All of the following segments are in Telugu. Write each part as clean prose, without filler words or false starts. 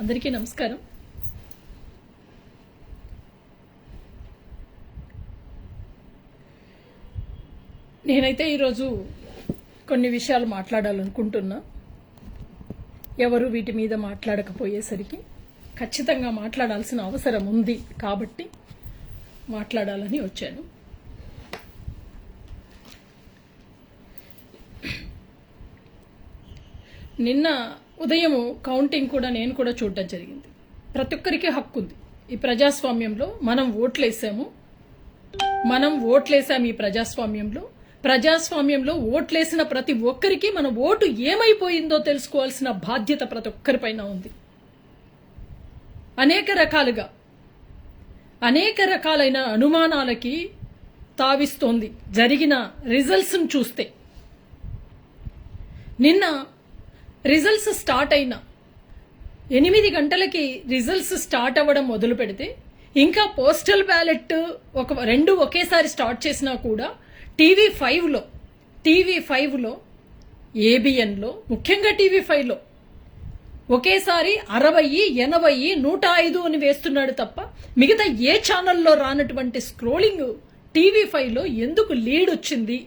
అందరికీ నమస్కారం. నేనైతే ఈరోజు కొన్ని విషయాలు మాట్లాడాలనుకుంటున్నా. ఎవరు వీటి మీద మాట్లాడకపోయేసరికి ఖచ్చితంగా మాట్లాడాల్సిన అవసరం ఉంది కాబట్టి మాట్లాడాలని వచ్చాను. నిన్న ఉదయం కౌంటింగ్ కూడా నేను కూడా చూడటం జరిగింది. ప్రతి ఒక్కరికి హక్కు ఉంది. ఈ ప్రజాస్వామ్యంలో మనం ఓట్లేసాము. ఈ ప్రజాస్వామ్యంలో ఓట్లేసిన ప్రతి ఒక్కరికి మన ఓటు ఏమైపోయిందో తెలుసుకోవాల్సిన బాధ్యత ప్రతి ఒక్కరిపైన ఉంది. అనేక రకాలైన అనుమానాలకి తావిస్తోంది జరిగిన రిజల్ట్స్ చూస్తే. నిన్న రిజల్ట్స్ స్టార్ట్ అయినా 8 గంటలకి రిజల్ట్స్ స్టార్ట్ అవ్వడం మొదలు పెడితే ఇంకా పోస్టల్ బ్యాలెట్ రెండు ఒకేసారి స్టార్ట్ చేసినా కూడా టీవీ 5లో ఏబిఎన్లో ముఖ్యంగా టీవీ 5లో ఒకేసారి 60, 80, 105 అని వేస్తున్నాడు తప్ప మిగతా ఏ ఛానల్లో రానటువంటి స్క్రోలింగ్ టీవీ 5లో ఎందుకు లీడ్ వచ్చింది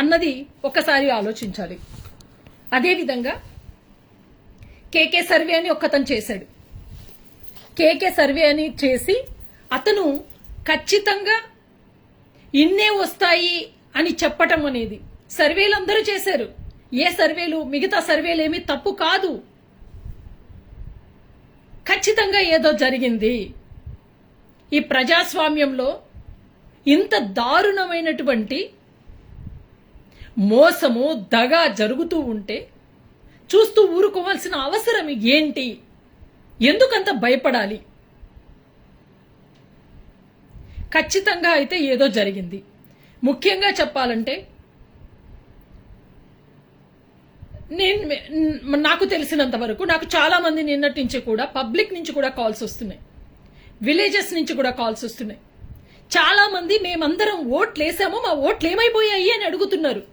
అన్నది ఒకసారి ఆలోచించాలి. అదేవిధంగా కేకే సర్వే అని ఒకతను చేశాడు. కేకే సర్వే అని చేసి అతను ఖచ్చితంగా ఇన్నే వస్తాయి అని చెప్పటం అనేది సర్వేలు అందరూ చేశారు. మిగతా సర్వేలు ఏమీ తప్పు కాదు. ఖచ్చితంగా ఏదో జరిగింది. ఈ ప్రజాస్వామ్యంలో ఇంత దారుణమైనటువంటి మోసము దగా జరుగుతూ ఉంటే చూస్తూ ఊరుకోవాల్సిన అవసరం ఏంటి? ఎందుకంత భయపడాలి? ఖచ్చితంగా అయితే ఏదో జరిగింది. ముఖ్యంగా చెప్పాలంటే నాకు తెలిసినంత వరకు నాకు చాలా మంది నిన్నటి నుంచి కూడా పబ్లిక్ నుంచి కూడా కాల్స్ వస్తున్నాయి, విలేజెస్ నుంచి కూడా కాల్స్ వస్తున్నాయి. చాలా మంది మేమందరం ఓట్లు వేసాము, మా ఓట్లు ఏమైపోయాయి అని అడుగుతున్నారు.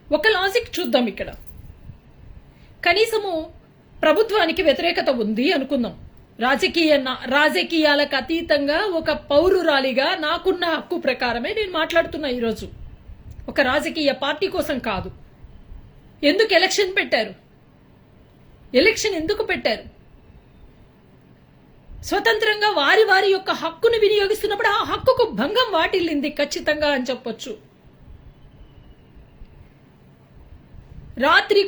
ఒక లాజిక్ చూద్దాం. ఇక్కడ కనీసము ప్రభుత్వానికి వ్యతిరేకత ఉంది అనుకుందాం. రాజకీయాలకు అతీతంగా ఒక పౌరురాలిగా నాకున్న హక్కు ప్రకారమే నేను మాట్లాడుతున్నా ఈరోజు. ఒక రాజకీయ పార్టీ కోసం కాదు. ఎందుకు ఎలక్షన్ పెట్టారు? ఎందుకు పెట్టారు? స్వతంత్రంగా వారి యొక్క హక్కును వినియోగిస్తున్నప్పుడు ఆ హక్కుకు భంగం వాటిల్లింది ఖచ్చితంగా అని చెప్పొచ్చు. రాత్రి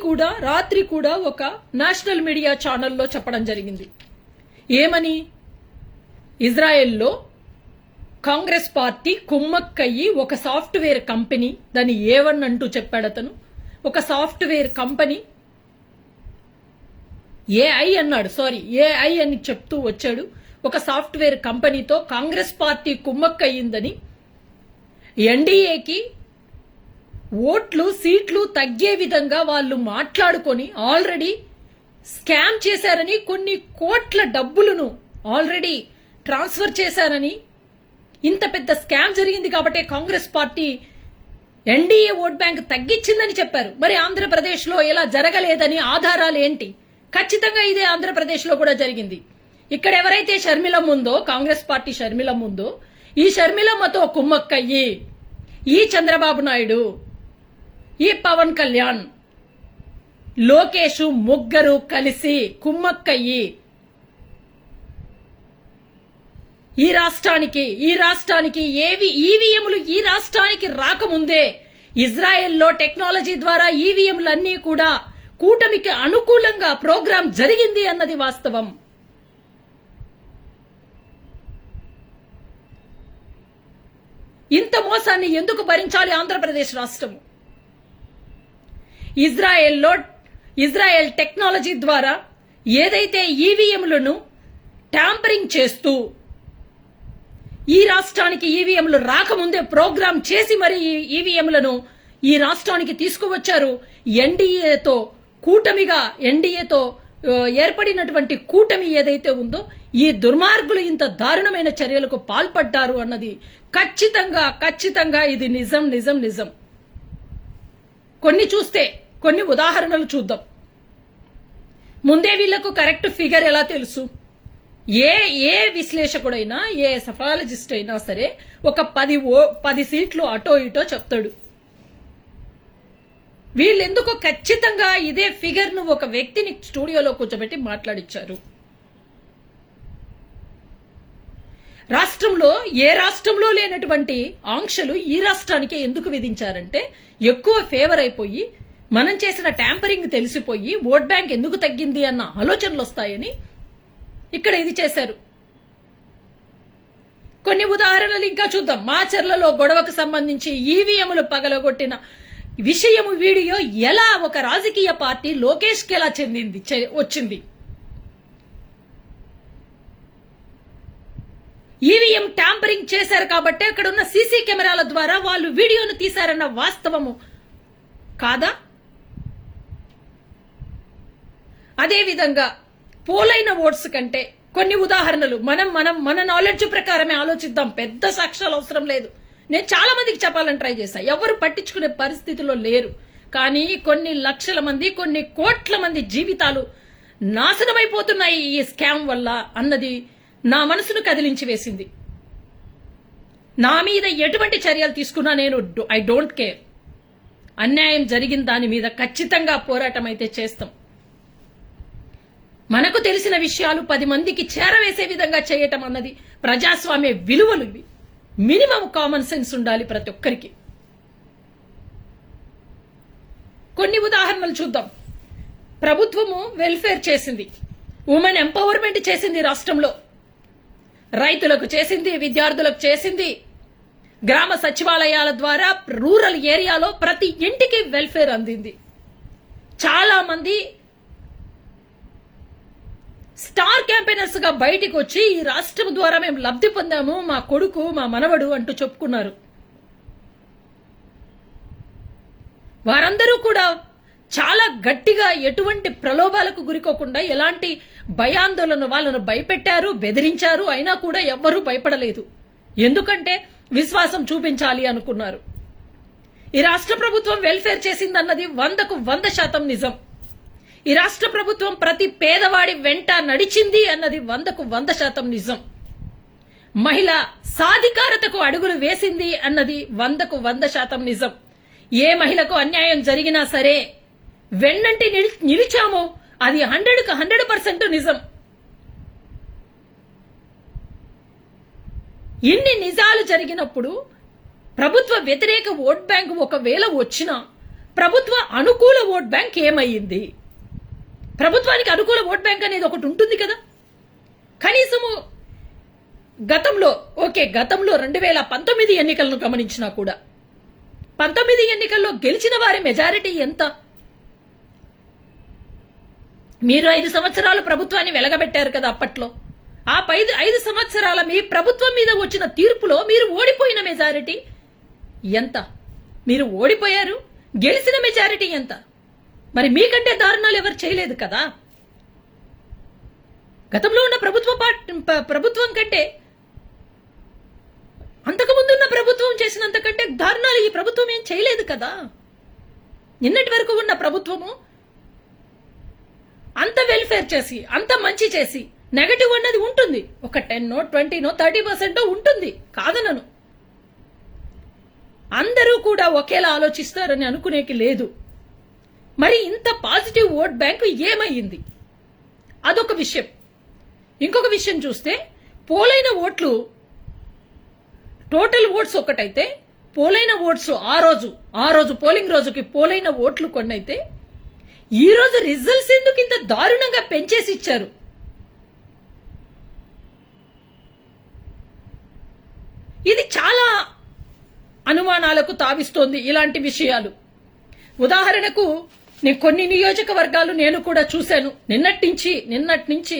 కూడా ఒక నేషనల్ మీడియా ఛానల్లో చెప్పడం జరిగింది. ఏమని? ఇజ్రాయెల్లో కాంగ్రెస్ పార్టీ కుమ్మక్కయ్యి ఒక సాఫ్ట్వేర్ కంపెనీ, దాన్ని A1 అంటూ చెప్పాడు అతను. ఒక సాఫ్ట్వేర్ కంపెనీ AI అని చెప్తూ వచ్చాడు. ఒక సాఫ్ట్వేర్ కంపెనీతో కాంగ్రెస్ పార్టీ కుమ్మక్కయ్యిందని, ఎన్డీఏకి ఓట్లు సీట్లు తగ్గే విధంగా వాళ్ళు మాట్లాడుకొని ఆల్రెడీ స్కామ్ చేశారని, కొన్ని కోట్ల డబ్బులను ఆల్రెడీ ట్రాన్స్ఫర్ చేశారని, ఇంత పెద్ద స్కామ్ జరిగింది కాబట్టి Congress party NDA vote bank తగ్గించిందని చెప్పారు. మరి ఆంధ్రప్రదేశ్లో ఎలా జరగలేదని ఆధారాలు ఏంటి? ఖచ్చితంగా ఇదే ఆంధ్రప్రదేశ్లో కూడా జరిగింది. ఇక్కడ ఎవరైతే షర్మిలమ్మ ఉందో, కాంగ్రెస్ పార్టీ షర్మిలమ్మ ఉందో, ఈ షర్మిలమ్మతో కుమ్మక్కయ్యి ఈ చంద్రబాబు నాయుడు, ఈ పవన్ కళ్యాణ్, లోకేష్ ముగ్గురు కలిసి కుమ్మక్కయ్యి ఈ రాష్ట్రానికి ఈవీఎంలు ఈ రాష్ట్రానికి రాకముందే ఇజ్రాయెల్లో టెక్నాలజీ ద్వారా ఈవీఎంలన్నీ కూడా కూటమికి అనుకూలంగా ప్రోగ్రాం జరిగింది అన్నది వాస్తవం. ఇంత మోసాన్ని ఎందుకు భరించాలి ఆంధ్రప్రదేశ్ రాష్ట్రము? ఇజ్రాయెల్ టెక్నాలజీ ద్వారా ఏదైతే ఈవీఎంలను ట్యాంపరింగ్ చేస్తూ ఈ రాష్ట్రానికి ఈవీఎంలు రాకముందే ప్రోగ్రాం చేసి మరి ఈవీఎంలను ఈ రాష్ట్రానికి తీసుకువచ్చారు. ఎన్డీఏతో ఏర్పడినటువంటి కూటమి ఏదైతే ఉందో, ఈ దుర్మార్గులు ఇంత దారుణమైన చర్యలకు పాల్పడ్డారు అన్నది ఖచ్చితంగా ఇది నిజం. కొన్ని ఉదాహరణలు చూద్దాం. ముందే వీళ్లకు కరెక్ట్ ఫిగర్ ఎలా తెలుసు? ఏ విశ్లేషకుడైనా, ఏ సఫాలజిస్ట్ అయినా సరే ఒక 10 సీట్లు అటో ఇటో చెప్తాడు. వీళ్ళెందుకు ఖచ్చితంగా ఇదే ఫిగర్ ను ఒక వ్యక్తిని స్టూడియోలో కూర్చోబెట్టి మాట్లాడిచ్చారు? రాష్ట్రంలో ఏ రాష్ట్రంలో లేనటువంటి ఆంక్షలు ఈ రాష్ట్రానికి ఎందుకు విధించారంటే, ఎక్కువ ఫేవర్ అయిపోయి మనం చేసిన ట్యాంపరింగ్ తెలిసిపోయి ఓట్ బ్యాంక్ ఎందుకు తగ్గింది అన్న ఆలోచనలు వస్తాయని ఇక్కడ ఇది చేశారు. కొన్ని ఉదాహరణలు ఇంకా చూద్దాం. మాచర్లలో గొడవకు సంబంధించి ఈవీఎంలు పగలగొట్టిన విషయం వీడియో ఎలా ఒక రాజకీయ పార్టీ లోకేష్ కి ఎలా వచ్చింది? ఈవీఎం ట్యాంపరింగ్ చేశారు కాబట్టి అక్కడ ఉన్న సీసీ కెమెరాల ద్వారా వాళ్ళు వీడియోను తీశారన్న వాస్తవము కాదా? అదేవిధంగా పోలైన ఓట్స్ కంటే కొన్ని ఉదాహరణలు మన నాలెడ్జ్ ప్రకారమే ఆలోచిద్దాం. పెద్ద సాక్ష్యాలు అవసరం లేదు. నేను చాలా మందికి చెప్పాలని ట్రై చేశా, ఎవరు పట్టించుకునే పరిస్థితిలో లేరు. కానీ కొన్ని లక్షల మంది, కొన్ని కోట్ల మంది జీవితాలు నాశనమైపోతున్నాయి ఈ స్కామ్ వల్ల అన్నది నా మనసును కదిలించి వేసింది. నా మీద ఎటువంటి చర్యలు తీసుకున్నా నేను ఐ డోంట్ కేర్. అన్యాయం జరిగిన దాని మీద ఖచ్చితంగా పోరాటం అయితే చేస్తాం. మనకు తెలిసిన విషయాలు 10 మందికి చేరవేసే విధంగా చేయటం అన్నది ప్రజాస్వామ్య విలువలు. ఇవి మినిమం కామన్ సెన్స్ ఉండాలి ప్రతి ఒక్కరికి. కొన్ని ఉదాహరణలు చూద్దాం. ప్రభుత్వము వెల్ఫేర్ చేసింది, ఉమెన్ ఎంపవర్మెంట్ చేసింది, రాష్ట్రంలో రైతులకు చేసింది, విద్యార్థులకు చేసింది. గ్రామ సచివాలయాల ద్వారా రూరల్ ఏరియాలో ప్రతి ఇంటికి వెల్ఫేర్ అందింది. చాలా మంది స్టార్ క్యాంపెయినర్స్ గా బయటికి వచ్చి ఈ రాష్ట్రం ద్వారా మేము లబ్ధి పొందాము, మా కొడుకు, మా మనవడు అంటూ చెప్పుకున్నారు. వారందరూ కూడా చాలా గట్టిగా ఎటువంటి ప్రలోభాలకు గురికోకుండా ఎలాంటి భయాందోళన వాళ్ళను భయపెట్టారు, బెదిరించారు. అయినా కూడా ఎవ్వరూ భయపడలేదు. ఎందుకంటే విశ్వాసం చూపించాలి అనుకున్నారు. ఈ రాష్ట్ర ప్రభుత్వం వెల్ఫేర్ చేసిందన్నది 100కు 100% నిజం. ఈ రాష్ట్ర ప్రభుత్వం ప్రతి పేదవాడి వెంట నడిచింది అన్నది 100కు 100% నిజం. మహిళ సాధికారతకు అడుగులు వేసింది అన్నది 100కు 100% నిజం. ఏ మహిళకు అన్యాయం జరిగినా సరే వెన్నంటి నిలిచామో అది 100కు 100% నిజం. ఇన్ని నిజాలు జరిగినప్పుడు ప్రభుత్వ వ్యతిరేక ఓట్ బ్యాంక్ ఒకవేళ వచ్చినా ప్రభుత్వ అనుకూల ఓట్ బ్యాంక్ ఏమయ్యింది? ప్రభుత్వానికి అనుకూల ఓట్ బ్యాంక్ అనేది ఒకటి ఉంటుంది కదా. కనీసము గతంలో 2019 ఎన్నికలను గమనించినా కూడా 19 ఎన్నికల్లో గెలిచిన వారి మెజారిటీ ఎంత? మీరు 5 సంవత్సరాలు ప్రభుత్వాన్ని వెలగబెట్టారు కదా అప్పట్లో. ఆ 5 సంవత్సరాల మీ ప్రభుత్వం మీద వచ్చిన తీర్పులో మీరు ఓడిపోయిన మెజారిటీ ఎంత? మీరు ఓడిపోయారు, గెలిచిన మెజారిటీ ఎంత? మరి మీకంటే దారుణాలు ఎవరు చేయలేదు కదా. గతంలో ఉన్న ప్రభుత్వం కంటే అంతకుముందున్న ప్రభుత్వం చేసినంతకంటే దారుణాలు ఈ ప్రభుత్వం ఏం చేయలేదు కదా. నిన్నటి వరకు ఉన్న ప్రభుత్వము అంత వెల్ఫేర్ చేసి, అంత మంచి చేసి, నెగటివ్ అన్నది ఉంటుంది. ఒక 10, 20, 30% ఉంటుంది, కాదనను. అందరూ కూడా ఒకేలా ఆలోచిస్తారని అనుకునేకి లేదు. మరి ఇంత పాజిటివ్ ఓట్ బ్యాంక్ ఏమయ్యింది? అదొక విషయం. ఇంకొక విషయం చూస్తే పోలైన ఓట్లు, టోటల్ ఓట్స్ ఒకటైతే పోలైన ఓట్స్ ఆ రోజు పోలింగ్ రోజుకి పోలైన ఓట్లు కొన్నైతే ఈ రోజు రిజల్ట్స్ ఎందుకు ఇంత దారుణంగా పెంచేసి ఇచ్చారు? ఇది చాలా అనుమానాలకు తావిస్తోంది ఇలాంటి విషయాలు. ఉదాహరణకు నేను కొన్ని నియోజకవర్గాలు నేను కూడా చూశాను. నిన్నటి నుంచి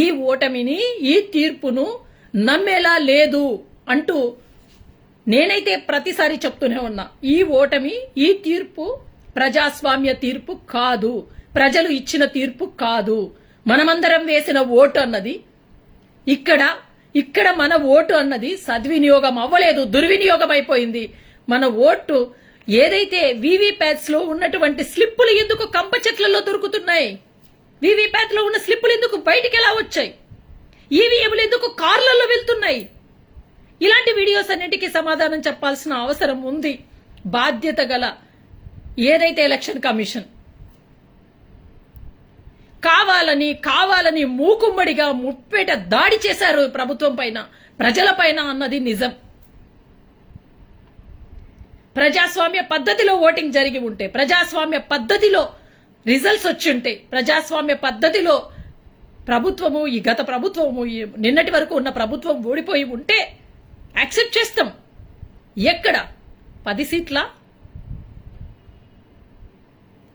ఈ ఓటమిని, ఈ తీర్పును నమ్మేలా లేదు అంటూ నేనైతే ప్రతిసారి చెప్తూనే ఉన్నా. ఈ ఓటమి, ఈ తీర్పు ప్రజాస్వామ్య తీర్పు కాదు, ప్రజలు ఇచ్చిన తీర్పు కాదు. మనమందరం వేసిన ఓటు అన్నది ఇక్కడ మన ఓటు అన్నది సద్వినియోగం అవ్వలేదు, దుర్వినియోగం అయిపోయింది. మన ఓటు ఏదైతే వీవీప్యాట్స్ లో ఉన్నటువంటి స్లిప్పులు ఎందుకు కంప చెట్లలో దొరుకుతున్నాయి? వీవీప్యాట్ లో ఉన్న స్లిప్పులు ఎందుకు బయటికి ఎలా వచ్చాయి? ఈవీఎంలు ఎందుకు కార్లలో వెళ్తున్నాయి? ఇలాంటి వీడియోస్ అన్నింటికీ సమాధానం చెప్పాల్సిన అవసరం ఉంది బాధ్యత గల ఏదైతే ఎలక్షన్ కమిషన్. కావాలని మూకుమ్మడిగా ముప్పేట దాడి చేశారు ప్రభుత్వం పైన, ప్రజల పైన అన్నది నిజం. ప్రజాస్వామ్య పద్ధతిలో ఓటింగ్ జరిగి ఉంటే, ప్రజాస్వామ్య పద్ధతిలో రిజల్ట్స్ వచ్చి ఉంటే, ప్రజాస్వామ్య పద్ధతిలో ప్రభుత్వము, ఈ గత ప్రభుత్వము, నిన్నటి వరకు ఉన్న ప్రభుత్వం ఓడిపోయి ఉంటే యాక్సెప్ట్ చేస్తాం. ఎక్కడ 10 సీట్ల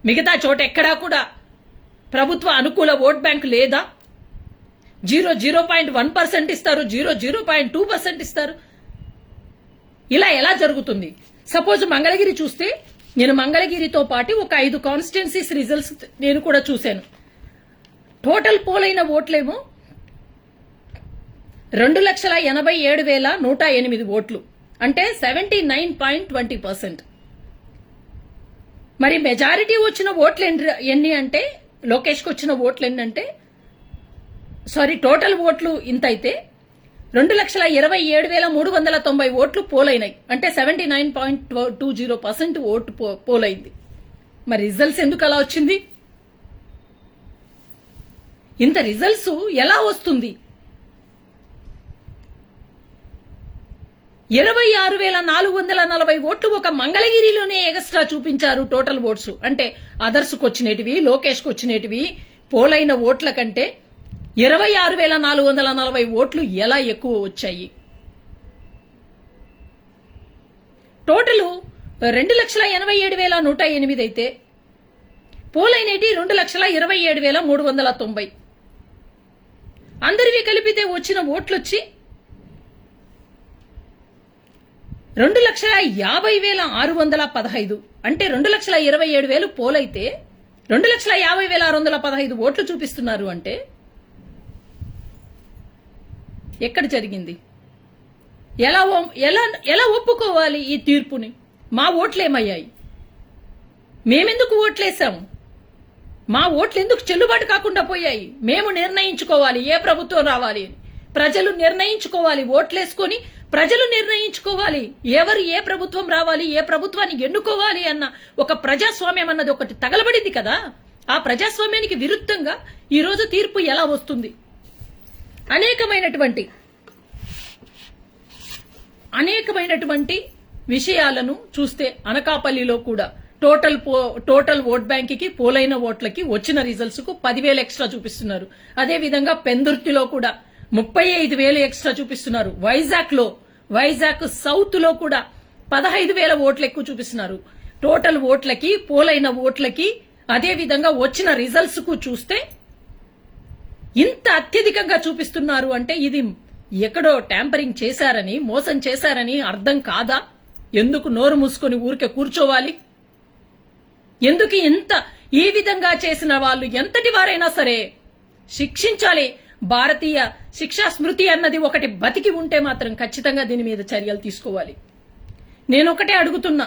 మిగతా చోట ఎక్కడా కూడా ప్రభుత్వ అనుకూల ఓట్ బ్యాంక్ లేదా? 0.1% ఇస్తారు, 0.2% ఇస్తారు. ఇలా ఎలా జరుగుతుంది? సపోజ్ మంగళగిరి చూస్తే, నేను మంగళగిరితో పాటు ఒక 5 కాన్స్టిట్యున్సీస్ రిజల్ట్స్ నేను కూడా చూశాను. టోటల్ పోలైన ఓట్లేమో 2,87,108 ఓట్లు, అంటే 79.20%. మరి మెజారిటీ వచ్చిన ఓట్లు ఎన్ని అంటే, లోకేష్కి వచ్చిన ఓట్లు ఎన్ని అంటే, టోటల్ ఓట్లు ఇంత అయితే 2,27,390 ఓట్లు పోలైనాయి, అంటే 79.20% ఓటు పోలైంది. మరి రిజల్ట్స్ ఎందుకు అలా వచ్చింది? ఇంత రిజల్ట్స్ ఎలా వస్తుంది? 26,440 ఓట్లు ఒక మంగళగిరిలోనే ఎక్స్ట్రా చూపించారు టోటల్ ఓట్స్. అంటే అదర్స్కి వచ్చినటివి, లోకేష్కి వచ్చినటివి పోలైన ఓట్ల కంటే 26,440 ఓట్లు ఎలా ఎక్కువ వచ్చాయి? టోటల్ 2,87,108 అయితే పోలైనటి 2,27,390. అందరివి కలిపితే వచ్చిన ఓట్లు వచ్చి 2,50,615. అంటే 2,27,000 పోలైతే 2,50,615 ఓట్లు చూపిస్తున్నారు. అంటే ఎక్కడ జరిగింది? ఎలా ఒప్పుకోవాలి ఈ తీర్పుని? మా ఓట్లేమయ్యాయి? మేమెందుకు ఓట్లేసాము? మా ఓట్లు ఎందుకు చెల్లుబాటు కాకుండా పోయాయి? మేము నిర్ణయించుకోవాలి ఏ ప్రభుత్వం రావాలి అని. ప్రజలు నిర్ణయించుకోవాలి, ఓట్లేసుకొని ప్రజలు నిర్ణయించుకోవాలి ఎవరు ఏ ప్రభుత్వం రావాలి, ఏ ప్రభుత్వాన్ని ఎన్నుకోవాలి అన్న ఒక ప్రజాస్వామ్యం అన్నది ఒకటి తగలబడింది కదా. ఆ ప్రజాస్వామ్యానికి విరుద్ధంగా ఈరోజు తీర్పు ఎలా వస్తుంది? అనేకమైనటువంటి విషయాలను చూస్తే అనకాపల్లిలో కూడా టోటల్ ఓట్ బ్యాంక్ కి పోలైన ఓట్లకి వచ్చిన రిజల్ట్స్ కు 10,000 ఎక్స్ట్రా చూపిస్తున్నారు. అదే విధంగా పెందుర్తిలో కూడా 35,000 ఎక్స్ట్రా చూపిస్తున్నారు. వైజాగ్ సౌత్ లో కూడా 15,000 ఓట్లు ఎక్కువ చూపిస్తున్నారు. టోటల్ ఓట్లకి, పోలైన ఓట్లకి, అదే విధంగా వచ్చిన రిజల్ట్స్ కు చూస్తే ఇంత అత్యధికంగా చూపిస్తున్నారు. అంటే ఇది ఎక్కడో ట్యాంపరింగ్ చేశారని, మోసం చేశారని అర్థం కాదా? ఎందుకు నోరు మూసుకొని ఊరికే కూర్చోవాలి? ఎందుకు ఈ విధంగా చేసిన వాళ్ళు ఎంతటి వారైనా సరే శిక్షించాలి. భారతీయ శిక్షా స్మృతి అన్నది ఒకటి బతికి ఉంటే మాత్రం ఖచ్చితంగా దీని మీద చర్యలు తీసుకోవాలి. నేను ఒకటే అడుగుతున్నా,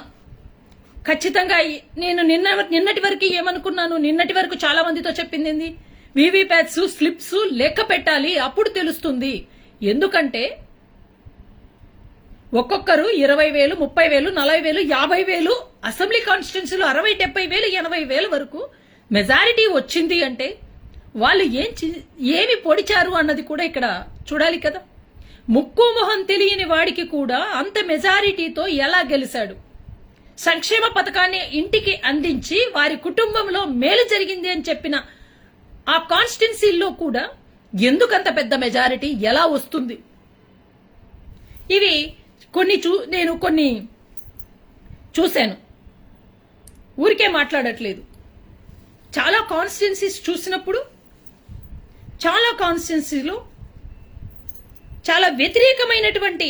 ఖచ్చితంగా నేను నిన్నటి వరకు ఏమనుకున్నాను, నిన్నటి వరకు చాలా మందితో చెప్పింది వీవీప్యాట్స్ స్లిప్స్ లెక్క పెట్టాలి, అప్పుడు తెలుస్తుంది. ఎందుకంటే ఒక్కొక్కరు 20,000, 30,000, 40,000, 50,000 అసెంబ్లీ కాన్స్టిట్యున్సీలో 60,000, 70,000, 80,000 వరకు మెజారిటీ వచ్చింది అంటే వాళ్ళు ఏమి పొడిచారు అన్నది కూడా ఇక్కడ చూడాలి కదా. ముక్కు మొహం తెలియని వాడికి కూడా అంత మెజారిటీతో ఎలా గెలిచాడు? సంక్షేమ పథకాన్ని ఇంటికి అందించి వారి కుటుంబంలో మేలు జరిగింది అని చెప్పిన ఆ కాన్స్టిట్యున్సీల్లో కూడా ఎందుకంత పెద్ద మెజారిటీ ఎలా వస్తుంది? ఇవి నేను కొన్ని చూశాను, ఊరికే మాట్లాడట్లేదు. చాలా కాన్స్టిట్యున్సీస్ చూసినప్పుడు చాలా కాన్స్టిట్యున్సీలో చాలా వ్యతిరేకమైనటువంటి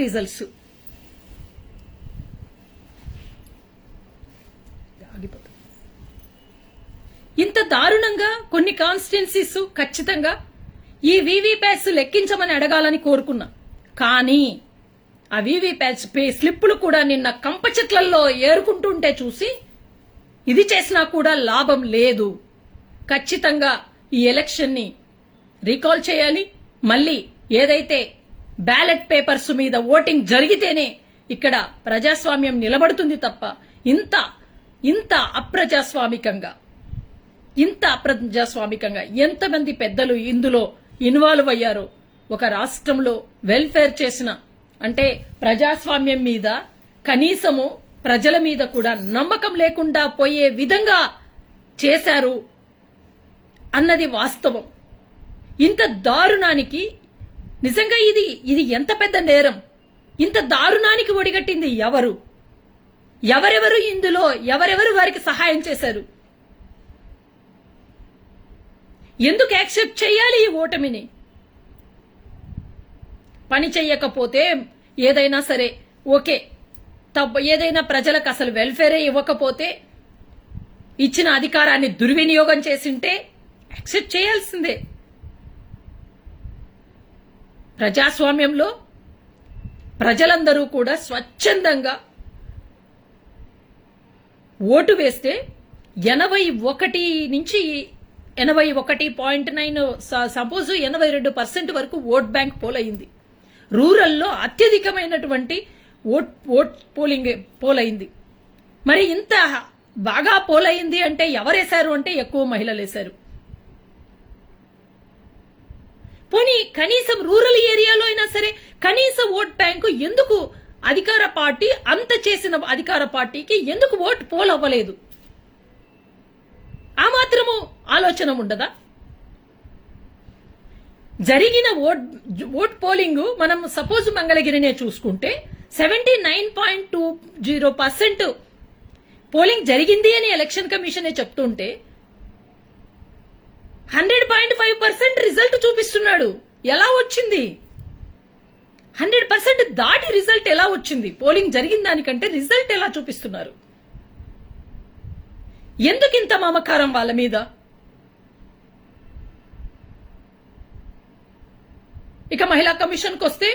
రిజల్ట్స్. ఇంత దారుణంగా కొన్ని కాన్స్టిట్యున్సీస్ ఖచ్చితంగా ఈ వీవీప్యాట్స్ లెక్కించమని అడగాలని కోరుకున్నా. కానీ ఆ వీవీప్యాట్స్ స్లిప్పులు కూడా నిన్న కంప చెట్లలో ఏరుకుంటుంటే చూసి ఇది చేసినా కూడా లాభం లేదు. ఖచ్చితంగా ఈ ఎలక్షన్ ని రీకాల్ చేయాలి. మళ్ళీ ఏదైతే బ్యాలెట్ పేపర్స్ మీద ఓటింగ్ జరిగితేనే ఇక్కడ ప్రజాస్వామ్యం నిలబడుతుంది తప్ప ఇంత అప్రజాస్వామికంగా ఎంతమంది పెద్దలు ఇందులో ఇన్వాల్వ్ అయ్యారో, ఒక రాష్ట్రంలో వెల్ఫేర్ చేసిన అంటే ప్రజాస్వామ్యం మీద కనీసము ప్రజల మీద కూడా నమ్మకం లేకుండా పోయే విధంగా చేశారు అన్నది వాస్తవం. ఇంత దారుణానికి నిజంగా ఇది ఎంత పెద్ద నేరం? ఇంత దారుణానికి ఒడిగట్టింది ఎవరు? ఎవరెవరు వారికి సహాయం చేశారు? ఎందుకు యాక్సెప్ట్ చేయాలి ఈ ఓటమిని? పని చెయ్యకపోతే ఏదైనా సరే ఓకే, ఏదైనా ప్రజలకు అసలు వెల్ఫేరే ఇవ్వకపోతే, ఇచ్చిన అధికారాన్ని దుర్వినియోగం చేసింటే యాక్సెప్ట్ చేయాల్సిందే. ప్రజాస్వామ్యంలో ప్రజలందరూ కూడా స్వచ్ఛందంగా ఓటు వేస్తే 81 నుంచి 81.9 సపోజ్ 82% వరకు ఓట్ బ్యాంక్ పోల్ అయింది. రూరల్లో అత్యధికమైనటువంటి ఓట్ పోల్ అయింది. మరి ఇంత బాగా పోల్ అయింది అంటే ఎవరేశారు అంటే ఎక్కువ మహిళలు వేశారు. పోనీ కనీసం రూరల్ ఏరియాలో అయినా సరే కనీస ఓట్ బ్యాంకు ఎందుకు అధికార పార్టీ అంత చేసిన అధికార పార్టీకి ఎందుకు ఓట్ పోల్ అవ్వలేదు? ఆ మాత్రము ఆలోచన ఉండదా? జరిగిన ఓట్ పోలింగ్ మనం సపోజ్ మంగళగిరినే చూసుకుంటే 79.20% పోలింగ్ జరిగింది అని ఎలక్షన్ కమిషనే చెప్తుంటే 100.5% రిజల్ట్ చూపిస్తున్నాడు. ఎలా వచ్చింది? 100% దాటి రిజల్ట్ ఎలా వచ్చింది? పోలింగ్ జరిగిన దానికంటే రిజల్ట్ ఎలా చూపిస్తున్నారు? ఎందుకింత మమకారం వాళ్ళ మీద? ఇక మహిళా కమిషన్కి వస్తే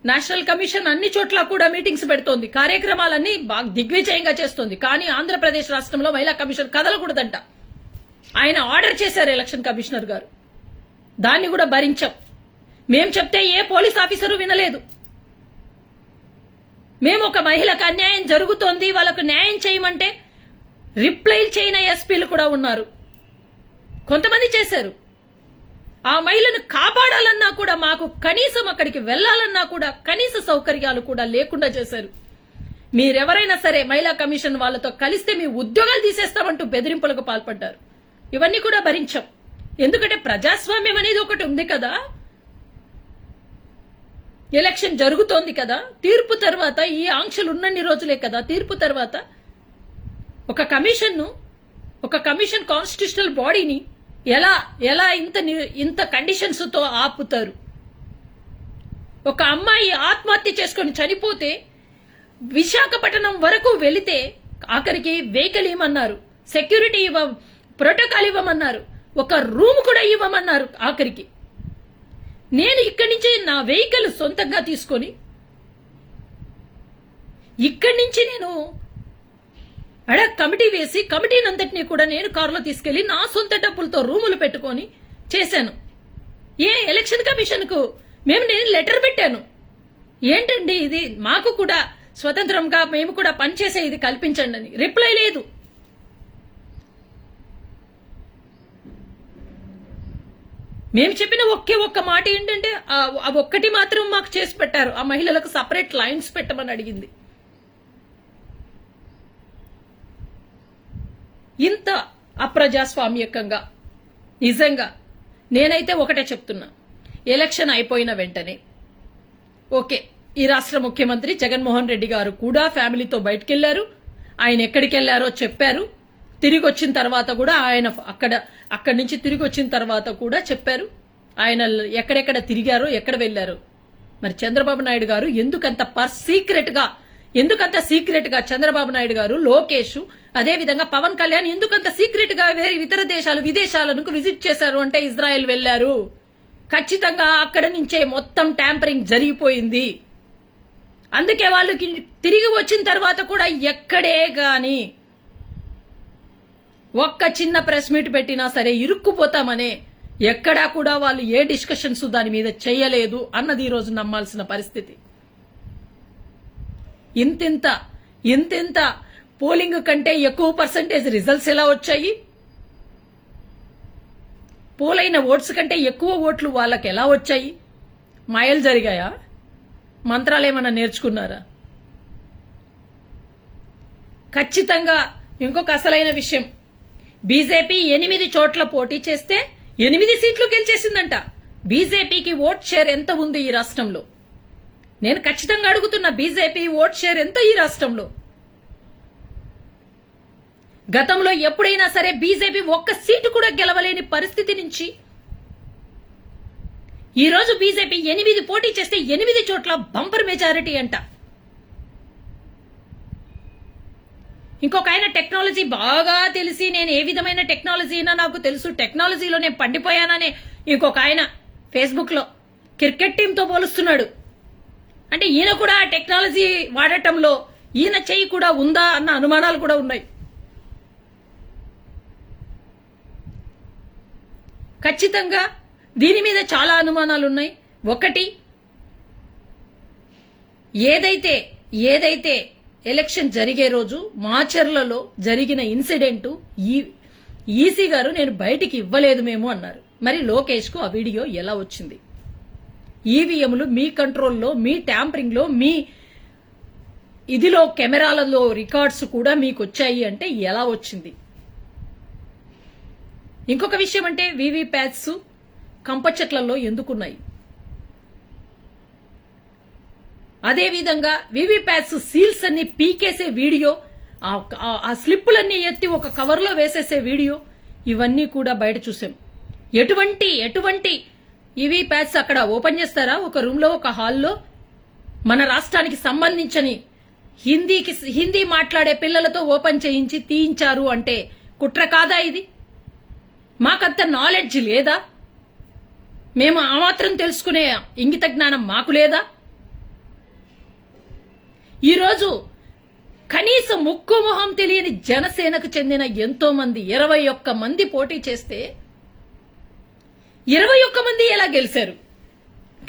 నేషనల్ కమిషన్ అన్ని చోట్ల కూడా మీటింగ్స్ పెడుతోంది, కార్యక్రమాలన్నీ బాగా దిగ్విజయంగా చేస్తోంది. కానీ ఆంధ్రప్రదేశ్ రాష్ట్రంలో మహిళా కమిషన్ కదలకూడదంట. ఆయన ఆర్డర్ చేశారు ఎలక్షన్ కమిషనర్ గారు. దాన్ని కూడా భరించాం. మేం చెప్తే ఏ పోలీస్ ఆఫీసరు వినలేదు. మేము ఒక మహిళకు అన్యాయం జరుగుతోంది, వాళ్ళకు న్యాయం చేయమంటే రిప్లై చేయని ఎస్పీలు కూడా ఉన్నారు. కొంతమంది చేశారు. ఆ మహిళను కాపాడాలన్నా కూడా, మాకు కనీసం అక్కడికి వెళ్లాలన్నా కూడా కనీస సౌకర్యాలు కూడా లేకుండా చేశారు. మీరెవరైనా సరే మహిళా కమిషన్ వాళ్ళతో కలిస్తే మీ ఉద్యోగాలు తీసేస్తామంటూ బెదిరింపులకు పాల్పడ్డారు. ఇవన్నీ కూడా భరించాం. ఎందుకంటే ప్రజాస్వామ్యం అనేది ఒకటి ఉంది కదా. ఎలక్షన్ జరుగుతోంది కదా, తీర్పు తర్వాత ఈ ఆంక్షలు ఉన్నన్ని రోజులే కదా, తీర్పు తర్వాత ఒక కమిషన్ కాన్స్టిట్యూషనల్ బాడీని ఎలా ఇంత కండిషన్స్ తో ఆపుతారు? ఒక అమ్మాయి ఆత్మహత్య చేసుకొని చనిపోతే విశాఖపట్నం వరకు వెళితే ఆఖరికి వెహికల్ ఇవ్వమన్నారు, సెక్యూరిటీ ప్రోటోకాల్ ఇవ్వమన్నారు, ఒక రూమ్ కూడా ఇవ్వమన్నారు. ఆఖరికి నేను ఇక్కడి నుంచి నా వెహికల్ సొంతంగా తీసుకొని ఇక్కడి నుంచి నేను కమిటీ వేసి కమిటీనంతటినీ కూడా నేను కారులో తీసుకెళ్లి నా సొంత డబ్బులతో రూములు పెట్టుకొని చేశాను. ఎలక్షన్ కమిషన్ కు నేను లెటర్ పెట్టాను. ఏంటండి ఇది? మాకు కూడా స్వతంత్రంగా మేము కూడా పనిచేసే ఇది కల్పించండి అని. రిప్లై లేదు. మేము చెప్పిన ఒక్క మాట ఏంటంటే ఒక్కటి మాత్రం మాకు చేసి పెట్టారు. ఆ మహిళలకు సపరేట్ లైన్స్ పెట్టమని అడిగింది. ఇంత అప్రజాస్వామ్యకంగా నిజంగా నేనైతే ఒకటే చెప్తున్నా. ఎలక్షన్ అయిపోయిన వెంటనే ఓకే, ఈ రాష్ట్ర ముఖ్యమంత్రి జగన్మోహన్ రెడ్డి గారు కూడా ఫ్యామిలీతో బయటకెళ్లారు. ఆయన ఎక్కడికి వెళ్లారో చెప్పారు. తిరిగి వచ్చిన తర్వాత కూడా ఆయన అక్కడి నుంచి తిరిగి వచ్చిన తర్వాత కూడా చెప్పారు ఆయన ఎక్కడెక్కడ తిరిగారో, ఎక్కడ వెళ్లారో. మరి చంద్రబాబు నాయుడు గారు ఎందుకంత సీక్రెట్ గా చంద్రబాబు నాయుడు గారు, లోకేష్, అదే విధంగా పవన్ కళ్యాణ్ ఎందుకంత సీక్రెట్ గా వేరే ఇతర విదేశాలకు విజిట్ చేశారు అంటే ఇజ్రాయెల్ వెళ్లారు. ఖచ్చితంగా అక్కడ నుంచే మొత్తం ట్యాంపరింగ్ జరిగిపోయింది. అందుకే వాళ్ళకి తిరిగి వచ్చిన తర్వాత కూడా ఎక్కడే గాని ఒక్క చిన్న ప్రెస్ మీట్ పెట్టినా సరే ఇరుక్కుపోతామనే ఎక్కడా కూడా వాళ్ళు ఏ డిస్కషన్స్ దాని మీద చేయలేదు అన్నది ఈరోజు నమ్మాల్సిన పరిస్థితి. ఇంతింత పోలింగ్ కంటే ఎక్కువ పర్సంటేజ్ రిజల్ట్స్ ఎలా వచ్చాయి? పోలైన ఓట్స్ కంటే ఎక్కువ ఓట్లు వాళ్ళకి ఎలా వచ్చాయి? మాయలు జరిగాయా? మంత్రాలు ఏమన్నా నేర్చుకున్నారా? ఖచ్చితంగా ఇంకొక అసలైన విషయం, బీజేపీ 8 చోట్ల పోటీ చేస్తే 8 సీట్లు గెలిచేసిందంట. బీజేపీకి ఓట్ షేర్ ఎంత ఉంది ఈ రాష్ట్రంలో? నేను ఖచ్చితంగా అడుగుతున్నా, బీజేపీ ఓట్ షేర్ ఎంత ఈ రాష్ట్రంలో? గతంలో ఎప్పుడైనా సరే బీజేపీ ఒక్క సీటు కూడా గెలవలేని పరిస్థితి నుంచి ఈ రోజు బీజేపీ 8 పోటీ చేస్తే 8 చోట్ల బంపర్ మెజారిటీ అంట. ఇంకొక ఆయన టెక్నాలజీ బాగా తెలిసి, నేను ఏ విధమైన టెక్నాలజీ అయినా నాకు తెలుసు, టెక్నాలజీలో నేను పండిపోయాననే ఇంకొక ఆయన ఫేస్బుక్ లో క్రికెట్ టీంతో పోలుస్తున్నాడు. అంటే ఈయన కూడా టెక్నాలజీ వాడటంలో ఈయన చెయ్యి కూడా ఉందా అన్న అనుమానాలు కూడా ఉన్నాయి. ఖచ్చితంగా దీని మీద చాలా అనుమానాలు ఉన్నాయి. ఒకటి, ఏదైతే ఎలక్షన్ జరిగే రోజు మాచర్లలో జరిగిన ఇన్సిడెంట్ ఈసీ గారు నేను బయటికి ఇవ్వలేదు మేము అన్నారు. మరి లోకేష్ కు ఆ వీడియో ఎలా వచ్చింది? ఈవీఎంలు మీ కంట్రోల్లో, మీ ట్యాంపరింగ్ లో, మీ ఇదిలో కెమెరాలలో రికార్డ్స్ కూడా మీకు వచ్చాయి అంటే ఎలా వచ్చింది? ఇంకొక విషయం అంటే వీవీప్యాట్స్ కంపచెట్లలో ఎందుకున్నాయి? అదేవిధంగా వీవీప్యాట్స్ సీల్స్ అన్ని పీకేసే వీడియో, ఆ స్లిప్పులన్నీ ఎత్తి ఒక కవర్లో వేసేసే వీడియో, ఇవన్నీ కూడా బయట చూసాం. ఎటువంటి వీవీప్యాట్స్ అక్కడ ఓపెన్ చేస్తారా? ఒక రూమ్ లో, ఒక హాల్లో మన రాష్ట్రానికి సంబంధించని హిందీ మాట్లాడే పిల్లలతో ఓపెన్ చేయించి తీయించారు అంటే కుట్ర కాదా ఇది? మాకంత నాలెడ్జ్ లేదా? మేము ఆ మాత్రం తెలుసుకునే ఇంగిత జ్ఞానం మాకు లేదా? ఈరోజు కనీసం ముక్కు మొహం తెలియని జనసేనకు చెందిన ఎంతో మంది 21 మంది పోటీ చేస్తే 21 మంది ఎలా గెలిచారు?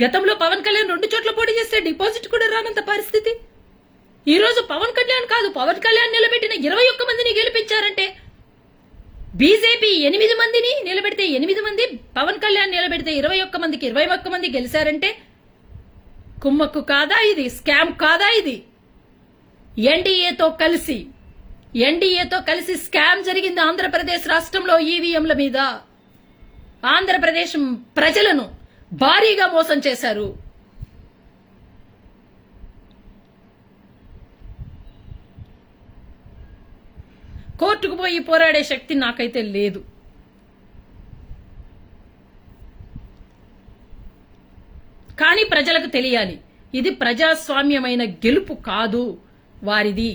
గతంలో పవన్ కళ్యాణ్ 2 చోట్ల పోటీ చేస్తే డిపాజిట్ కూడా రానంత పరిస్థితి. ఈ రోజు పవన్ కళ్యాణ్ నిలబెట్టిన 21 మందిని గెలిపించారంటే, బీజేపీ 8 మందిని నిలబెడితే 8 మంది, పవన్ కళ్యాణ్ నిలబెడితే 21 మందికి 21 మంది గెలిచారంటే కుమ్మక్కు కాదా ఇది? స్కామ్ కాదా ఇది? ఎన్డీఏతో కలిసి స్కామ్ జరిగింది ఆంధ్రప్రదేశ్ రాష్ట్రంలో ఈవీఎంల మీద. ఆంధ్రప్రదేశ్ ప్రజలను భారీగా మోసం చేశారు. కోర్టుకు పోయి పోరాడే శక్తి నాకైతే లేదు. కానీ ప్రజలకు తెలియాలి, ఇది ప్రజాస్వామ్యమైన గెలుపు కాదు వారిది.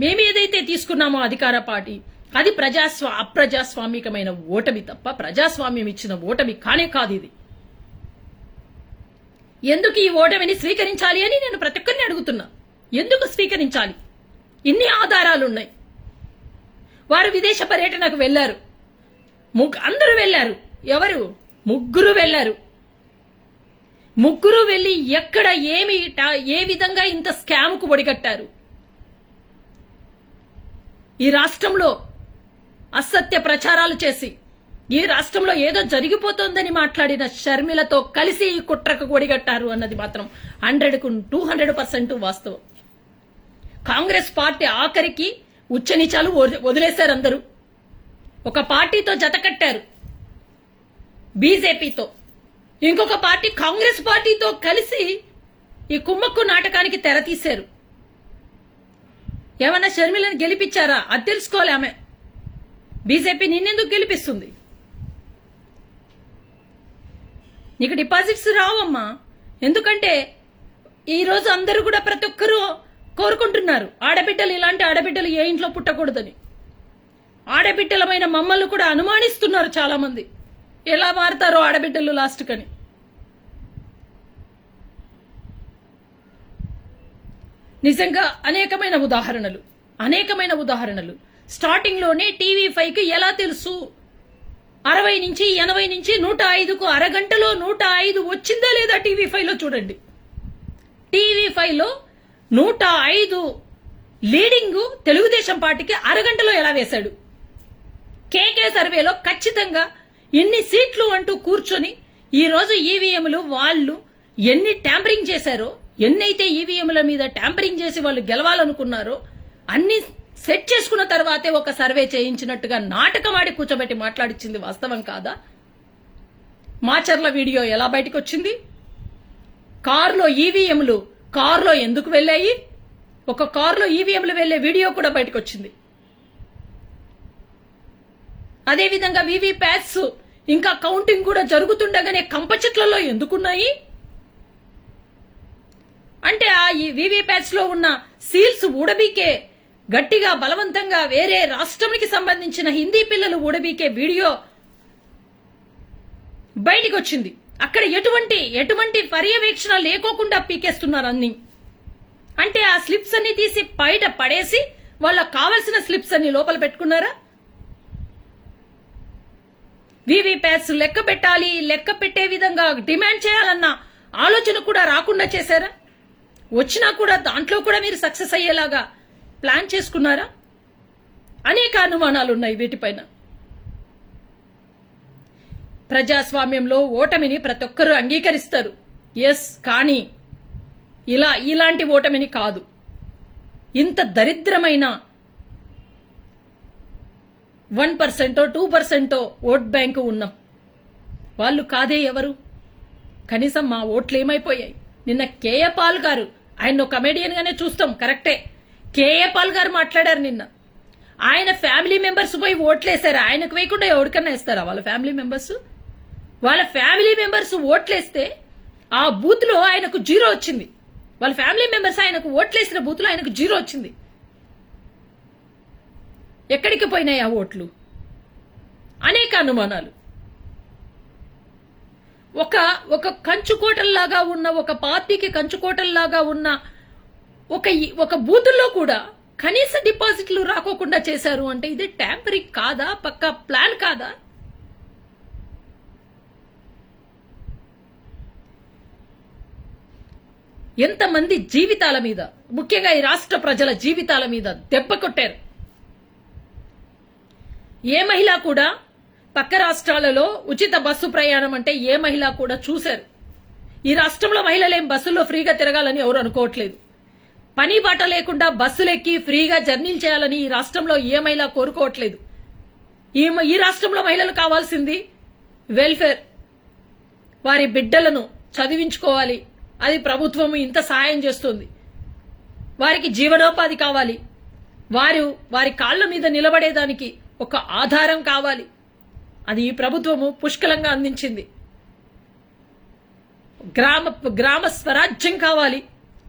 మేమేదైతే తీసుకున్నామో అధికార పార్టీ, అది అప్రజాస్వామికమైన ఓటమి తప్ప ప్రజాస్వామ్యం ఇచ్చిన ఓటమి కానే కాదు ఇది. ఎందుకు ఈ ఓటమిని స్వీకరించాలి అని నేను ప్రతి ఒక్కరిని అడుగుతున్నా. ఎందుకు స్వీకరించాలి? ఇన్ని ఆధారాలున్నాయి. వారు విదేశ పర్యటనకు వెళ్లారు, అందరూ వెళ్లారు. ఎవరు? ముగ్గురు వెళ్లారు. ముగ్గురు వెళ్లి ఎక్కడ ఏ విధంగా ఇంత స్కామ్ కు ఒడిగట్టారు? ఈ రాష్ట్రంలో అసత్య ప్రచారాలు చేసి, ఈ రాష్ట్రంలో ఏదో జరిగిపోతోందని మాట్లాడిన షర్మిలతో కలిసి ఈ కుట్రకు ఒడిగట్టారు అన్నది మాత్రం 100కు 200% వాస్తవం. కాంగ్రెస్ పార్టీ ఆఖరికి ఉచ్చనీచాలు వదిలేశారు. అందరూ ఒక పార్టీతో జతకట్టారు బీజేపీతో, ఇంకొక పార్టీ కాంగ్రెస్ పార్టీతో కలిసి ఈ కుమ్మక్కు నాటకానికి తెర తీశారు. ఏమన్నా షర్మిలను గెలిపించారా? అది తెలుసుకోవాలి. ఆమె బీజేపీ నిన్నెందుకు గెలిపిస్తుంది? నీకు డిపాజిట్స్ రావమ్మా. ఎందుకంటే ఈ రోజు అందరూ కూడా ప్రతి ఒక్కరూ కోరుకుంటున్నారు, ఆడబిడ్డలు, ఇలాంటి ఆడబిడ్డలు ఏ ఇంట్లో పుట్టకూడదని. ఆడబిడ్డలమైన మమ్మల్ని కూడా అనుమానిస్తున్నారు చాలా మంది. ఎలా మారుతారో ఆడబిడ్డలు లాస్ట్ కని. నిజంగా అనేకమైన ఉదాహరణలు. స్టార్టింగ్ లోనే టీవీ5కి ఎలా తెలుసు? 60 నుంచి 80 నుంచి 105కు అరగంటలో 105 వచ్చిందా లేదా టీవీ5లో చూడండి. టీవీ5లో 105 లీడింగ్ తెలుగుదేశం పార్టీకి అరగంటలో ఎలా వేశాడు? కేకే సర్వేలో ఖచ్చితంగా ఎన్ని సీట్లు అంటూ కూర్చొని ఈ రోజు ఈవీఎంలు వాళ్ళు ఎన్ని ట్యాంపరింగ్ చేశారో, ఎన్నైతే ఈవీఎంల మీద ట్యాంపరింగ్ చేసి వాళ్ళు గెలవాలనుకున్నారో అన్ని సెట్ చేసుకున్న తర్వాతే ఒక సర్వే చేయించినట్టుగా నాటకమాడి కూర్చోబెట్టి మాట్లాడిచ్చింది వాస్తవం కాదా? మాచర్ల వీడియో ఎలా బయటకు వచ్చింది? కారులో ఈవీఎంలు కారులో ఎందుకు వెళ్ళాయి? ఒక కారులో ఈవీఎంలు వెళ్లే వీడియో కూడా బయటకు వచ్చింది. అదేవిధంగా వీవీప్యాట్స్ ఇంకా కౌంటింగ్ కూడా జరుగుతుండగానే కంప చెట్లలో ఎందుకున్నాయి? అంటే ఆ ఈ వీవీప్యాట్స్ లో ఉన్న సీల్స్ ఊడబీకే గట్టిగా బలవంతంగా వేరే రాష్ట్రానికి సంబంధించిన హిందీ పిల్లలు ఊడబీకే వీడియో బయటికి వచ్చింది. అక్కడ ఎటువంటి పర్యవేక్షణ లేకోకుండా పీకేస్తున్నారు అన్ని. అంటే ఆ స్లిప్స్ అన్ని తీసి బయట పడేసి వాళ్ళకి కావలసిన స్లిప్స్ అన్ని లోపల పెట్టుకున్నారా? వీవీప్యాట్స్ లెక్క పెట్టాలి, లెక్క పెట్టే విధంగా డిమాండ్ చేయాలన్న ఆలోచన కూడా రాకుండా చేశారా? వచ్చినా కూడా దాంట్లో కూడా మీరు సక్సెస్ అయ్యేలాగా ప్లాన్ చేసుకున్నారా? అనేక అనుమానాలు ఉన్నాయి వీటిపైన. ప్రజాస్వామ్యంలో ఓటమిని ప్రతి ఒక్కరూ అంగీకరిస్తారు, ఎస్. కానీ ఇలాంటి ఓటమిని కాదు. ఇంత దరిద్రమైన 1% 2% ఓట్ బ్యాంకు ఉన్న వాళ్ళు కాదే ఎవరు? కనీసం మా ఓట్లు ఏమైపోయాయి? నిన్న కేఏ పాల్ గారు, ఆయన కమెడియన్ గానే చూస్తాం, కరెక్టే. కేఏ పాల్ గారు మాట్లాడారు నిన్న. ఆయన ఫ్యామిలీ మెంబర్స్ పోయి ఓట్లేశారు. ఆయనకు వేయకుండా ఎవరికన్నా వేస్తారా వాళ్ళ ఫ్యామిలీ మెంబర్స్? వాళ్ళ ఫ్యామిలీ మెంబర్స్ ఓట్లేస్తే ఆ బూత్ లో ఆయనకు 0 వచ్చింది. వాళ్ళ ఫ్యామిలీ మెంబర్స్ ఆయనకు ఓట్లేసిన బూత్ లో ఆయనకు 0 వచ్చింది. ఎక్కడికి పోయినాయి ఆ ఓట్లు? అనేక అనుమానాలు. ఒక కంచుకోటల్లాగా ఉన్న, ఒక పార్టీకి కంచుకోటల్లాగా ఉన్న ఒక బూతుల్లో కూడా కనీస డిపాజిట్లు రాకోకుండా చేశారు అంటే ఇది ట్యాంపరింగ్ కాదా? పక్కా ప్లాన్ కాదా? ఎంతమంది జీవితాల మీద, ముఖ్యంగా ఈ రాష్ట్ర ప్రజల జీవితాల మీద దెబ్బ కొట్టారు. ఏ మహిళ కూడా పక్క రాష్ట్రాలలో ఉచిత బస్సు ప్రయాణం అంటే ఏ మహిళ కూడా చూశారు. ఈ రాష్ట్రంలో మహిళలేం బస్సుల్లో ఫ్రీగా తిరగాలని ఎవరు అనుకోవట్లేదు. పని బాట లేకుండా బస్సులెక్కి ఫ్రీగా జర్నీలు చేయాలని ఈ రాష్ట్రంలో ఏ మహిళ కోరుకోవట్లేదు. ఈ రాష్ట్రంలో మహిళలు కావాల్సింది వెల్ఫేర్. వారి బిడ్డలను చదివించుకోవాలి, అది ప్రభుత్వం ఇంత సహాయం చేస్తుంది. వారికి జీవనోపాధి కావాలి, వారి కాళ్ళ మీద నిలబడేదానికి ఒక ఆధారం కావాలి, అది ఈ ప్రభుత్వము పుష్కలంగా అందించింది. గ్రామ స్వరాజ్యం కావాలి,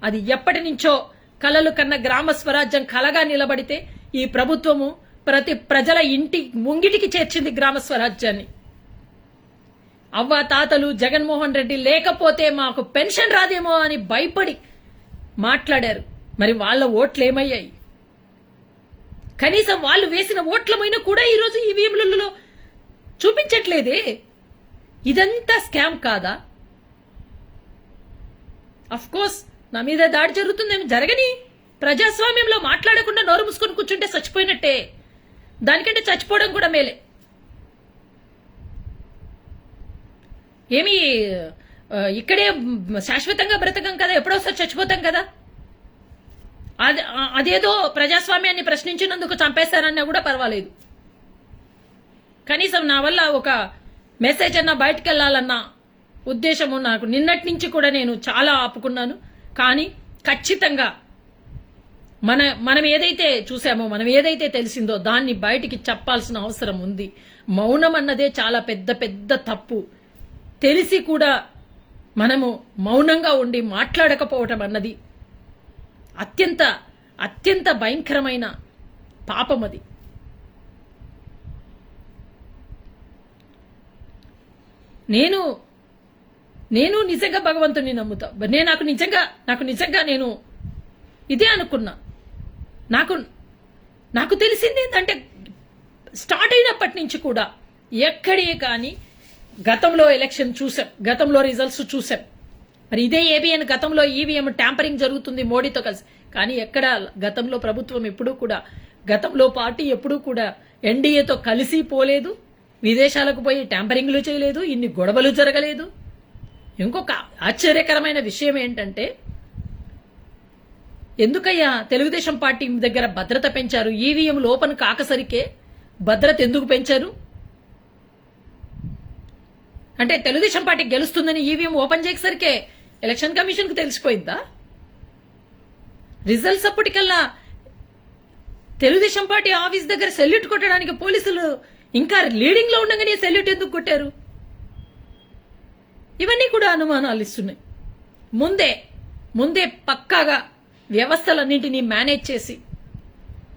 అది ఎప్పటి నుంచో కలలు కన్న గ్రామ స్వరాజ్యం కలగా నిలబడితే ఈ ప్రభుత్వము ప్రతి ప్రజల ఇంటి ముంగిటికి చేర్చింది గ్రామ స్వరాజ్యాన్ని. అవ్వ తాతలు జగన్మోహన్ రెడ్డి లేకపోతే మాకు పెన్షన్ రాదేమో అని భయపడి మాట్లాడారు. మరి వాళ్ళ ఓట్లు ఏమయ్యాయి? కనీసం వాళ్ళు వేసిన ఓట్లమైనా కూడా ఈరోజు ఈవీఎంలలో చూపించట్లేదే. ఇదంతా స్కామ్ కాదా? అఫ్ కోర్స్ నా మీద దాడి జరుగుతుందేమో, జరగని. ప్రజాస్వామ్యంలో మాట్లాడకుండా నోరు మూసుకొని కూర్చుంటే చచ్చిపోయినట్టే. దానికంటే చచ్చిపోవడం కూడా మేలే. ఏమి ఇక్కడే శాశ్వతంగా బ్రతకం కదా, ఎప్పుడోసారి చచ్చిపోతాం కదా. అదేదో ప్రజాస్వామ్యాన్ని ప్రశ్నించినందుకు చంపేశారన్నా కూడా పర్వాలేదు. కనీసం నా వల్ల ఒక మెసేజ్ అన్నా బయటకు వెళ్ళాలన్న ఉద్దేశము నాకు నిన్నటి నుంచి కూడా నేను చాలా ఆపుకున్నాను. కానీ ఖచ్చితంగా మనం ఏదైతే చూసామో, మనం ఏదైతే తెలిసిందో దాన్ని బయటికి చెప్పాల్సిన అవసరం ఉంది. మౌనం అన్నదే చాలా పెద్ద తప్పు. తెలిసి కూడా మనము మౌనంగా ఉండి మాట్లాడకపోవటం అన్నది అత్యంత భయంకరమైన పాపం. అది నేను నిజంగా భగవంతుని నమ్ముతా. నాకు నిజంగా నేను ఇదే అనుకున్నా. నాకు తెలిసింది ఏంటంటే స్టార్ట్ అయినప్పటి నుంచి కూడా ఎక్కడే కానీ గతంలో ఎలక్షన్ చూసాం, గతంలో రిజల్ట్స్ చూసాం. మరి ఇదే ఏబిఎన్ గతంలో ఈవీఎం ట్యాంపరింగ్ జరుగుతుంది మోడీతో కలిసి, కానీ ఎక్కడ గతంలో ప్రభుత్వం ఎప్పుడూ కూడా, గతంలో పార్టీ ఎప్పుడూ కూడా ఎన్డీఏతో కలిసి పోలేదు, విదేశాలకు పోయి ట్యాంపరింగ్లు చేయలేదు, ఇన్ని గొడవలు జరగలేదు. ఇంకొక ఆశ్చర్యకరమైన విషయం ఏంటంటే, ఎందుకయ్యా తెలుగుదేశం పార్టీ దగ్గర భద్రత పెంచారు? ఈవీఎంలు ఓపెన్ కాకసరికే భద్రత ఎందుకు పెంచారు? అంటే తెలుగుదేశం పార్టీ గెలుస్తుందని ఈవీఎం ఓపెన్ చేయకసరికే ఎలక్షన్ కమిషన్ కు తెలిసిపోయిందా? రిజల్ట్స్ అప్పటికల్లా తెలుగుదేశం పార్టీ ఆఫీస్ దగ్గర సెల్యూట్ కొట్టడానికి పోలీసులు ఇంకా లీడింగ్ లో ఉండగానే సెల్యూట్ ఎందుకు కొట్టారు? ఇవన్నీ కూడా అనుమానాలు ఇస్తున్నాయి. ముందే పక్కాగా వ్యవస్థలన్నింటినీ మేనేజ్ చేసి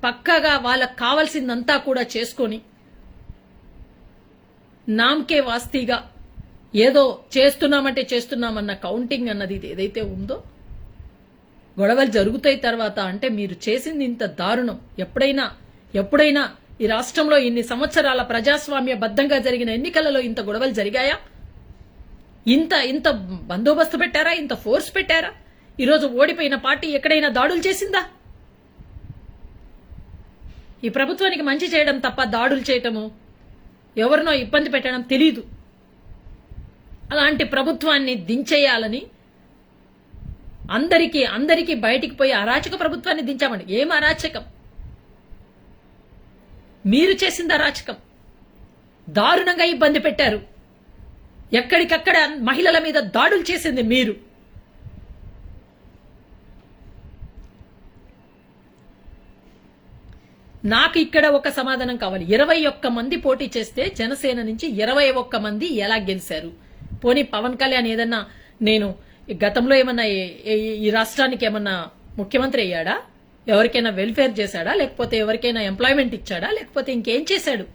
పక్కాగా వాళ్ళకు కావాల్సిందంతా కూడా చేసుకొని నామకే వాస్తీగా ఏదో చేస్తున్నామంటే చేస్తున్నామన్న కౌంటింగ్ అన్నది ఏదైతే ఉందో, గొడవలు జరుగుతాయి తర్వాత. అంటే మీరు చేసింది ఇంత దారుణం ఎప్పుడైనా ఈ రాష్ట్రంలో ఇన్ని సంవత్సరాల ప్రజాస్వామ్య బద్దంగా జరిగిన ఎన్నికలలో ఇంత గొడవలు జరిగాయా? ఇంత బందోబస్తు పెట్టారా? ఇంత ఫోర్స్ పెట్టారా? ఈరోజు ఓడిపోయిన పార్టీ ఎక్కడైనా దాడులు చేసిందా? ఈ ప్రభుత్వానికి మంచి చేయడం తప్ప దాడులు చేయటము, ఎవరినో ఇబ్బంది పెట్టడం తెలీదు. అలాంటి ప్రభుత్వాన్ని దించేయాలని అందరికీ బయటికి పోయి అరాచక ప్రభుత్వాన్ని దించామండి. ఏం అరాచకం? మీరు చేసింది అరాచకం. దారుణంగా ఇబ్బంది పెట్టారు. ఎక్కడికక్కడ మహిళల మీద దాడులు చేసింది మీరు. నాకు ఇక్కడ ఒక సమాధానం కావాలి. 21 మంది పోటీ చేస్తే జనసేన నుంచి 21 మంది ఎలా గెలిచారు? పోనీ పవన్ కళ్యాణ్ ఏదన్నా నేను గతంలో ఏమన్నా ఈ రాష్ట్రానికి ఏమన్నా ముఖ్యమంత్రి అయ్యాడా? ఎవరికైనా వెల్ఫేర్ చేశాడా? లేకపోతే ఎవరికైనా ఎంప్లాయ్మెంట్ ఇచ్చాడా? లేకపోతే ఇంకేం చేశాడు?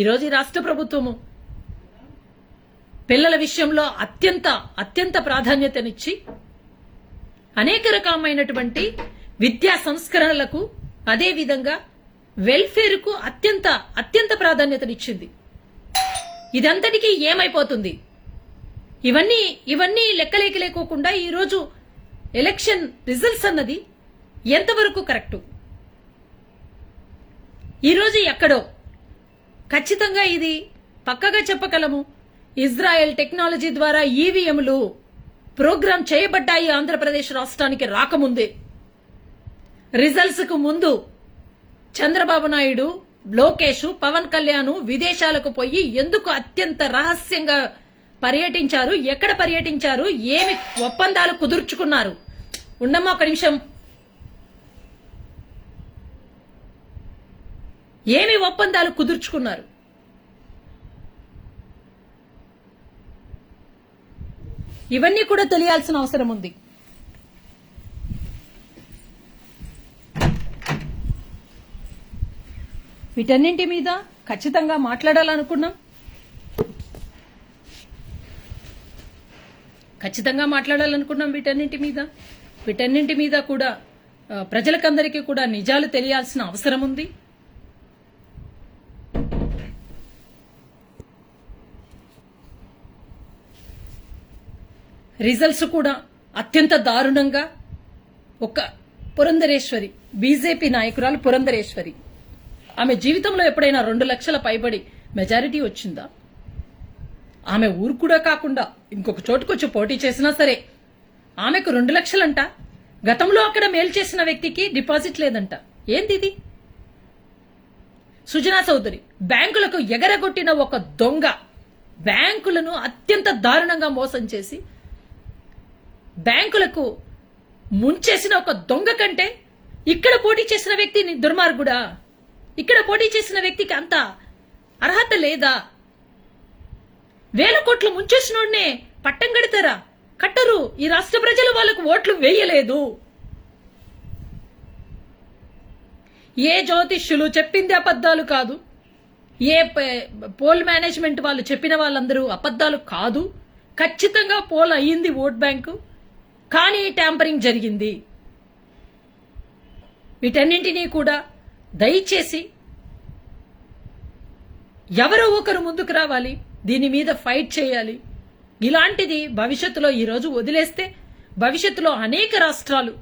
ఈరోజు ఈ రాష్ట్ర ప్రభుత్వము పిల్లల విషయంలో అత్యంత ప్రాధాన్యతనిచ్చి అనేక రకమైనటువంటి విద్యా సంస్కరణలకు, అదే విధంగా వెల్ఫేర్ కు అత్యంత ప్రాధాన్యతనిచ్చింది. ఇదంతటికీ ఏమైపోతుంది? ఇవన్నీ లెక్కలేకి లేకోకుండా ఈరోజు ఎలక్షన్ రిజల్ట్స్ అన్నది ఎంతవరకు కరెక్టు? ఈరోజు ఎక్కడో ఖచ్చితంగా ఇది పక్కగా చెప్పగలము. ఇజ్రాయెల్ టెక్నాలజీ ద్వారా ఈవీఎంలు ప్రోగ్రామ్ చేయబడ్డాయి ఆంధ్రప్రదేశ్ రాష్ట్రానికి రాకముందే. రిజల్ట్స్ కు ముందు చంద్రబాబు నాయుడు, లోకేష్, పవన్ కళ్యాణ్ విదేశాలకు పోయి ఎందుకు అత్యంత రహస్యంగా పర్యటించారు? ఎక్కడ పర్యటించారు? ఏమి ఒప్పందాలు కుదుర్చుకున్నారు? ఉండమ్మా ఒక నిమిషం. ఏమి ఒప్పందాలు కుదుర్చుకున్నారు? ఇవన్నీ కూడా తెలియాల్సిన అవసరం ఉంది. వీటన్నింటి మీద ఖచ్చితంగా మాట్లాడాలనుకున్నాం. వీటన్నింటి మీద కూడా ప్రజలకందరికీ కూడా నిజాలు తెలియాల్సిన అవసరం ఉంది. రిజల్ట్స్ కూడా అత్యంత దారుణంగా ఒక పురంధరేశ్వరి, బీజేపీ నాయకురాలు పురంధరేశ్వరి, ఆమె జీవితంలో ఎప్పుడైనా 2 లక్షల పైబడి మెజారిటీ వచ్చిందా? ఆమె ఊరు కూడా కాకుండా ఇంకొక చోటుకొచ్చి పోటీ చేసినా సరే ఆమెకు 2 లక్షలంట. గతంలో అక్కడ మేలు చేసిన వ్యక్తికి డిపాజిట్ లేదంట. ఏంది ఇది? సుజనా చౌదరి బ్యాంకులకు ఎగరగొట్టిన ఒక దొంగ, బ్యాంకులను అత్యంత దారుణంగా మోసం చేసి బ్యాంకులకు ముంచేసిన ఒక దొంగ కంటే ఇక్కడ పోటీ చేసిన వ్యక్తిని దుర్మార్గుడా? ఇక్కడ పోటీ చేసిన వ్యక్తికి అంత అర్హత లేదా? 1000 కోట్లు ముంచేసినోడ్నే పట్టం కడతారా? కట్టరు. ఈ రాష్ట్ర ప్రజలు వాళ్ళకు ఓట్లు వేయలేదు. ఏ జ్యోతిష్యులు చెప్పింది అబద్ధాలు కాదు, ఏ పోల్ మేనేజ్మెంట్ వాళ్ళు చెప్పిన వాళ్ళందరూ అబద్ధాలు కాదు. ఖచ్చితంగా పోల్ అయ్యింది ఓట్ బ్యాంకు, కానీ ట్యాంపరింగ్ జరిగింది. వీటన్నింటినీ కూడా దయచేసి ఎవరో ఒకరు ముందుకు రావాలి, దీని మీద ఫైట్ చేయాలి. ఇలాంటిది భవిష్యత్తులో ఈరోజు వదిలేస్తే భవిష్యత్తులో అనేక రాష్ట్రాలు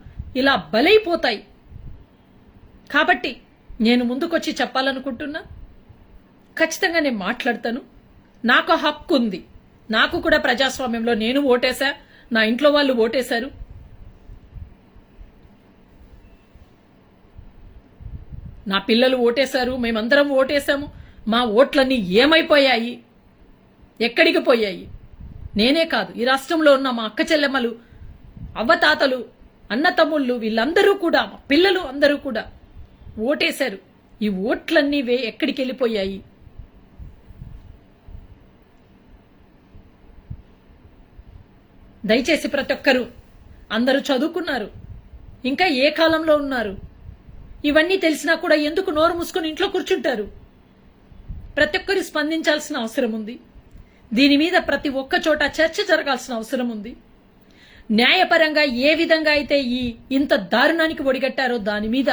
ఇలా బలైపోతాయి. కాబట్టి నేను ముందుకొచ్చి చెప్పాలనుకుంటున్నా. ఖచ్చితంగా నేను మాట్లాడతాను. నాకు హక్కు ఉంది. నాకు కూడా ప్రజాస్వామ్యంలో నేను ఓటేశా, నా ఇంట్లో వాళ్ళు ఓటేశారు. నా పిల్లలు ఓటేశారు, మేమందరం ఓటేశాము. మా ఓట్లన్నీ ఏమైపోయాయి, ఎక్కడికి పోయాయి? నేనే కాదు, ఈ రాష్ట్రంలో ఉన్న మా అక్క చెల్లెమ్మలు, అవ్వతాతలు, అన్న తమ్ముళ్ళు, వీళ్ళందరూ కూడా, మా పిల్లలు అందరూ కూడా ఓటేశారు. ఈ ఓట్లన్నీ ఎక్కడికి వెళ్ళిపోయాయి? దయచేసి ప్రతి ఒక్కరు, అందరూ చదువుకున్నారు, ఇంకా ఏ కాలంలో ఉన్నారు? ఇవన్నీ తెలిసినా కూడా ఎందుకు నోరు మూసుకొని ఇంట్లో కూర్చుంటారు? ప్రతి ఒక్కరు స్పందించాల్సిన అవసరం ఉంది. దీని మీద ప్రతి ఒక్క చోట చర్చ జరగాల్సిన అవసరం ఉంది. న్యాయపరంగా ఏ విధంగా అయితే ఇంత దారుణానికి ఒడిగట్టారో దాని మీద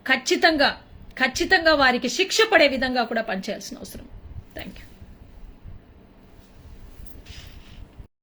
ఖచ్చితంగా వారికి శిక్ష పడే విధంగా కూడా పనిచేయాల్సిన అవసరం. Thank you.